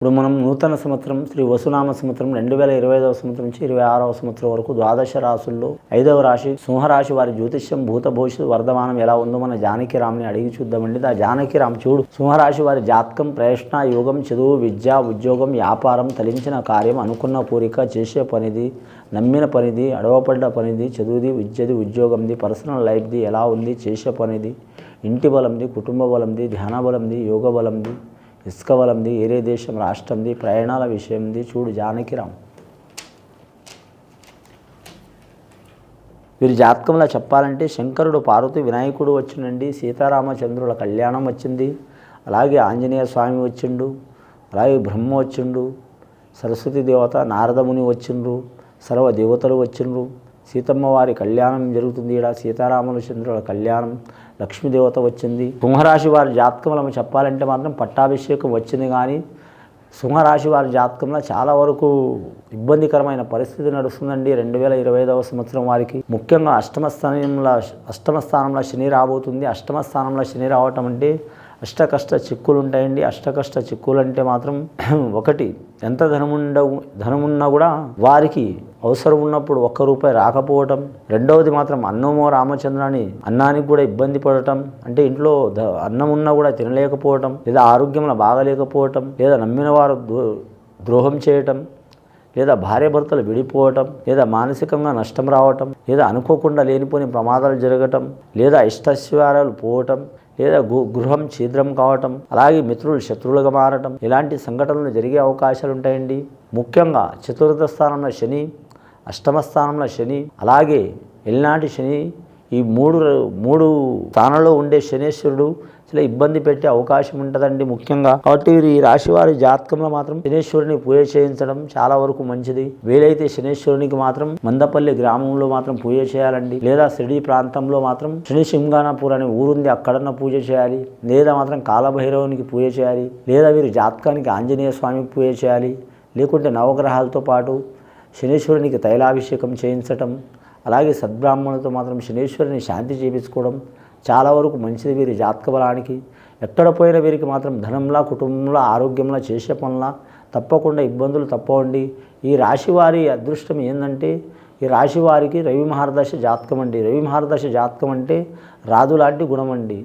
ఇప్పుడు మనం నూతన సంవత్సరం శ్రీ వసునామ సంవత్సరం 2025వ సంవత్సరం నుంచి 26వ సంవత్సరం వరకు ద్వాదశ రాశుల్లో 5వ రాశి సింహరాశి వారి జ్యోతిష్యం భూత భవిష్యత్తు వర్ధమానం ఎలా ఉందో మన జానకిరామ్ని అడిగి చూద్దామండి. ఆ జానకిరామ్ చూడు, సింహరాశి వారి జాతకం ప్రయత్న యోగం, చదువు, విద్య, ఉద్యోగం, వ్యాపారం, తలించిన కార్యం, అనుకున్న కోరిక, చేసే పనిది, నమ్మిన పనిది, అడవపడ్డ పనిది, చదువుది, విద్యది, ఉద్యోగంది, పర్సనల్ లైఫ్ది ఎలా ఉంది, చేసే పనిది, ఇంటి బలంది, కుటుంబ బలంది, ధ్యాన బలంది, యోగ బలంది, ఇసుక బలంది, ఏరే దేశం రాష్ట్రంది, ప్రయాణాల విషయంది చూడు జానకిరామ్. వీరి జాతకంలో చెప్పాలంటే శంకరుడు, పార్వతి, వినాయకుడు వచ్చిండండి, సీతారామచంద్రుల కళ్యాణం వచ్చింది, అలాగే ఆంజనేయ స్వామి వచ్చిండు, అలాగే బ్రహ్మ వచ్చిండు, సరస్వతి దేవత, నారదముని వచ్చిండ్రు, సర్వ దేవతలు వచ్చిండ్రు, సీతమ్మ వారి కళ్యాణం జరుగుతుంది. ఇక్కడ సీతారామచంద్రుల కళ్యాణం, లక్ష్మీదేవత వచ్చింది. సింహరాశి వారి జాతకంలో చెప్పాలంటే మాత్రం పట్టాభిషేకం వచ్చింది. కానీ సింహరాశి వారి జాతకంలో చాలా వరకు ఇబ్బందికరమైన పరిస్థితి నడుస్తుందండి 2025వ సంవత్సరం వారికి. ముఖ్యంగా అష్టమ స్థానంలో శని రాబోతుంది. అష్టమ స్థానంలో శని రావటం అంటే అష్టకష్ట చిక్కులు ఉంటాయండి. అష్టకష్ట చిక్కులు అంటే మాత్రం ఒకటి, ఎంత ధనమున్నా కూడా వారికి అవసరం ఉన్నప్పుడు ఒక్క రూపాయి రాకపోవటం. రెండవది మాత్రం అన్నమో రామచంద్రాన్ని అన్నానికి కూడా ఇబ్బంది పడటం, అంటే ఇంట్లో అన్నం ఉన్నా కూడా తినలేకపోవటం, లేదా ఆరోగ్యంలో బాగలేకపోవటం, లేదా నమ్మిన వారు ద్రోహం చేయటం, లేదా భార్యాభర్తలు విడిపోవటం, లేదా మానసికంగా నష్టం రావటం, లేదా అనుకోకుండా లేనిపోని ప్రమాదాలు జరగటం, లేదా ఇష్టశ్వారాలు పోవటం, లేదా గృహం ఛిద్రం కావటం, అలాగే మిత్రులు శత్రువులుగా మారటం, ఇలాంటి సంఘటనలు జరిగే అవకాశాలు ఉంటాయండి. ముఖ్యంగా చతుర్థ స్థానంలో శని, అష్టమ స్థానంలో శని, అలాగే ఎల్నాటి శని, ఈ మూడు స్థానంలో ఉండే శనేశ్వరుడు చాలా ఇబ్బంది పెట్టే అవకాశం ఉంటుందండి ముఖ్యంగా. కాబట్టి ఈ రాశి వారి జాతకంలో మాత్రం శనేశ్వరుని పూజ చేయించడం చాలా వరకు మంచిది. వీలైతే శనేశ్వరునికి మాత్రం మందపల్లి గ్రామంలో మాత్రం పూజ చేయాలండి, లేదా సిడి ప్రాంతంలో మాత్రం శని సింగానాపూర్ అనే ఊరుంది, అక్కడన్నా పూజ చేయాలి, లేదా మాత్రం కాలభైరవునికి పూజ చేయాలి, లేదా వీరి జాతకానికి ఆంజనేయ స్వామికి పూజ చేయాలి, లేకుంటే నవగ్రహాలతో పాటు శనేశ్వరునికి తైలాభిషేకం చేయించటం, అలాగే సద్బ్రాహ్మణులతో మాత్రం శనేశ్వరుని శాంతి చేయించుకోవడం చాలా వరకు మంచిది వీరి జాతక బలానికి. ఎక్కడ పోయినా వీరికి మాత్రం ధనంలా, కుటుంబంలో, ఆరోగ్యంలో, చేసే పనులా తప్పకుండా ఇబ్బందులు తప్పవండి. ఈ రాశి వారి అదృష్టం ఏంటంటే ఈ రాశి వారికి రవి మహర్దశ జాతకం అండి. రవి మహర్దశ జాతకం అంటే రాజు లాంటి గుణం అండి.